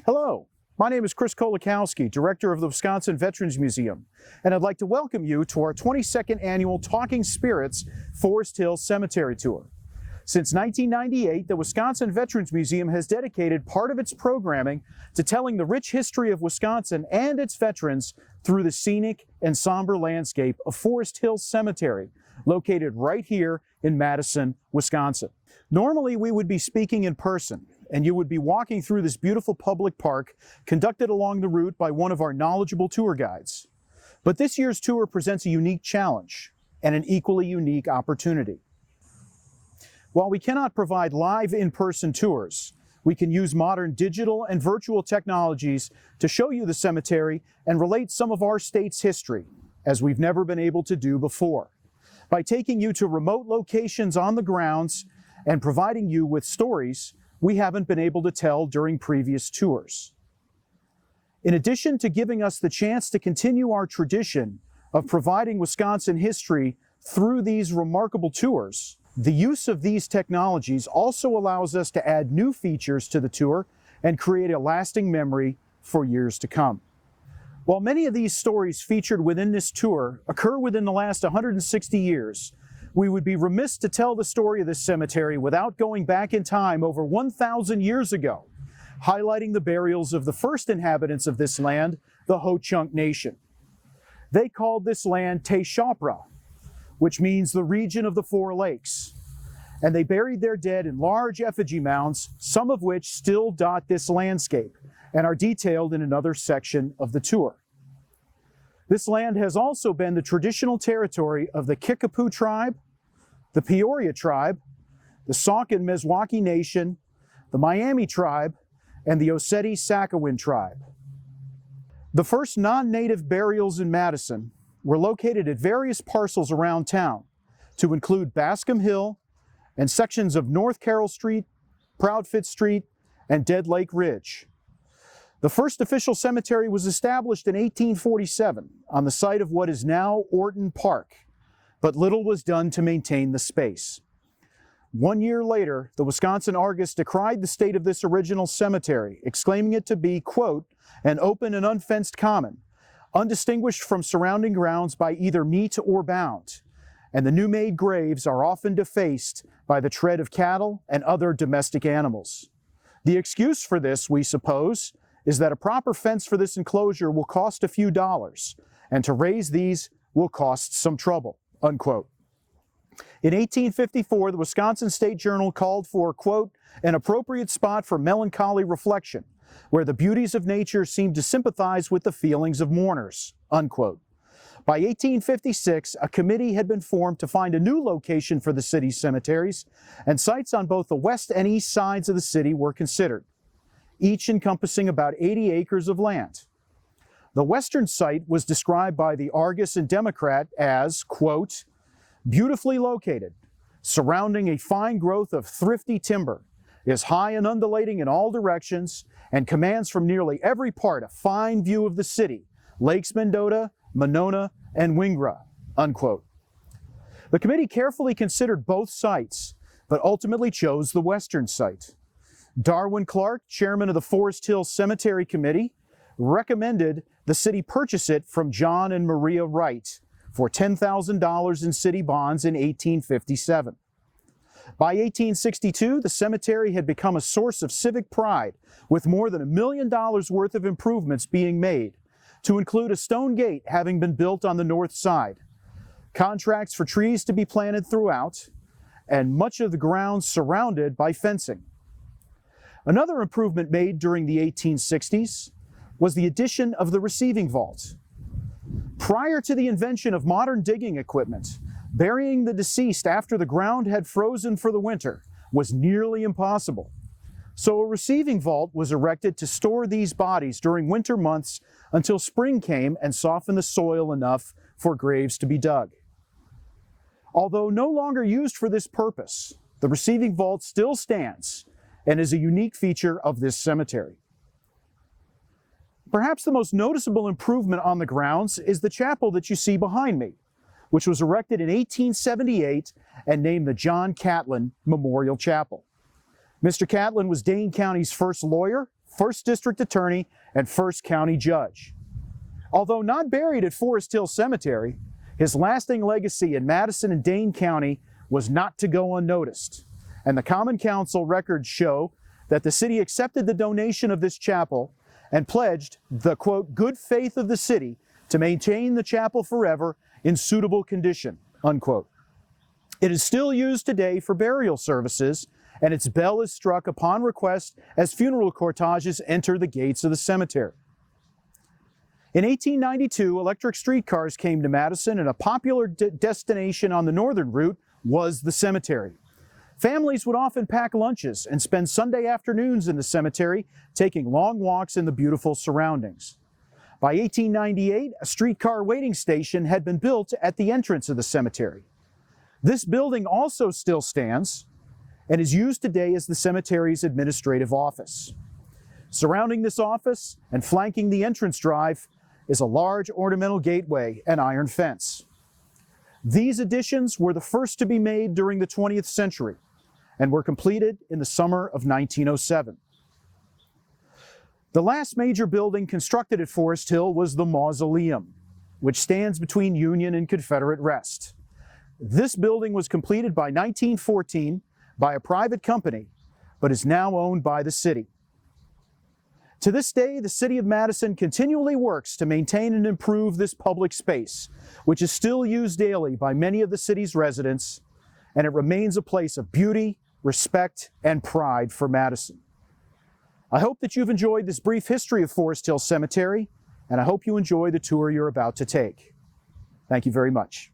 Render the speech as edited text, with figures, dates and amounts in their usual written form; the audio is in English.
Hello, my name is Chris Kolakowski, Director of the Wisconsin Veterans Museum, and I'd like to welcome you to our 22nd annual Talking Spirits Forest Hill Cemetery Tour. Since 1998, the Wisconsin Veterans Museum has dedicated part of its programming to telling the rich history of Wisconsin and its veterans through the scenic and somber landscape of Forest Hill Cemetery, located right here in Madison, Wisconsin. Normally, we would be speaking in person, and you would be walking through this beautiful public park conducted along the route by one of our knowledgeable tour guides. But this year's tour presents a unique challenge and an equally unique opportunity. While we cannot provide live in-person tours, we can use modern digital and virtual technologies to show you the cemetery and relate some of our state's history, as we've never been able to do before, by taking you to remote locations on the grounds and providing you with stories we haven't been able to tell during previous tours. In addition to giving us the chance to continue our tradition of providing Wisconsin history through these remarkable tours, the use of these technologies also allows us to add new features to the tour and create a lasting memory for years to come. While many of these stories featured within this tour occur within the last 160 years, we would be remiss to tell the story of this cemetery without going back in time over 1,000 years ago, highlighting the burials of the first inhabitants of this land, the Ho-Chunk Nation. They called this land Te-Shawpra, which means the region of the Four Lakes, and they buried their dead in large effigy mounds, some of which still dot this landscape and are detailed in another section of the tour. This land has also been the traditional territory of the Kickapoo tribe, the Peoria tribe, the Sauk and Meskwaki Nation, the Miami tribe, and the Oceti-Sakowin tribe. The first non-native burials in Madison were located at various parcels around town, to include Bascom Hill and sections of North Carroll Street, Proudfoot Street, and Dead Lake Ridge. The first official cemetery was established in 1847 on the site of what is now Orton Park, but little was done to maintain the space. 1 year later, the Wisconsin Argus decried the state of this original cemetery, exclaiming it to be, quote, an open and unfenced common, undistinguished from surrounding grounds by either meet or bound, and the new-made graves are often defaced by the tread of cattle and other domestic animals. The excuse for this, we suppose, is that a proper fence for this enclosure will cost a few dollars, and to raise these will cost some trouble, unquote. In 1854, the Wisconsin State Journal called for, quote, an appropriate spot for melancholy reflection, where the beauties of nature seemed to sympathize with the feelings of mourners, unquote. By 1856, a committee had been formed to find a new location for the city's cemeteries, and sites on both the west and east sides of the city were considered, each encompassing about 80 acres of land. The western site was described by the Argus and Democrat as, quote, beautifully located, surrounding a fine growth of thrifty timber, is high and undulating in all directions, and commands from nearly every part a fine view of the city, Lakes Mendota, Monona, and Wingra, unquote. The committee carefully considered both sites, but ultimately chose the western site. Darwin Clark, chairman of the Forest Hill Cemetery Committee, recommended the city purchase it from John and Maria Wright for $10,000 in city bonds in 1857. By 1862, the cemetery had become a source of civic pride, with more than $1 million worth of improvements being made, to include a stone gate having been built on the north side, contracts for trees to be planted throughout, and much of the grounds surrounded by fencing. Another improvement made during the 1860s was the addition of the receiving vault. Prior to the invention of modern digging equipment, burying the deceased after the ground had frozen for the winter was nearly impossible. So a receiving vault was erected to store these bodies during winter months until spring came and softened the soil enough for graves to be dug. Although no longer used for this purpose, the receiving vault still stands and is a unique feature of this cemetery. Perhaps the most noticeable improvement on the grounds is the chapel that you see behind me, which was erected in 1878 and named the John Catlin Memorial Chapel. Mr. Catlin was Dane County's first lawyer, 1st District Attorney, and 1st County Judge. Although not buried at Forest Hill Cemetery, his lasting legacy in Madison and Dane County was not to go unnoticed, and the Common Council records show that the city accepted the donation of this chapel and pledged the, quote, good faith of the city to maintain the chapel forever in suitable condition, unquote. It is still used today for burial services, and its bell is struck upon request as funeral cortèges enter the gates of the cemetery. In 1892, electric streetcars came to Madison, and a popular destination on the northern route was the cemetery. Families would often pack lunches and spend Sunday afternoons in the cemetery, taking long walks in the beautiful surroundings. By 1898, a streetcar waiting station had been built at the entrance of the cemetery. This building also still stands and is used today as the cemetery's administrative office. Surrounding this office and flanking the entrance drive is a large ornamental gateway and iron fence. These additions were the first to be made during the 20th century and were completed in the summer of 1907. The last major building constructed at Forest Hill was the Mausoleum, which stands between Union and Confederate rest. This building was completed by 1914 by a private company, but is now owned by the city. To this day, the City of Madison continually works to maintain and improve this public space, which is still used daily by many of the city's residents, and it remains a place of beauty, respect, and pride for Madison. I hope that you've enjoyed this brief history of Forest Hill Cemetery, and I hope you enjoy the tour you're about to take. Thank you very much.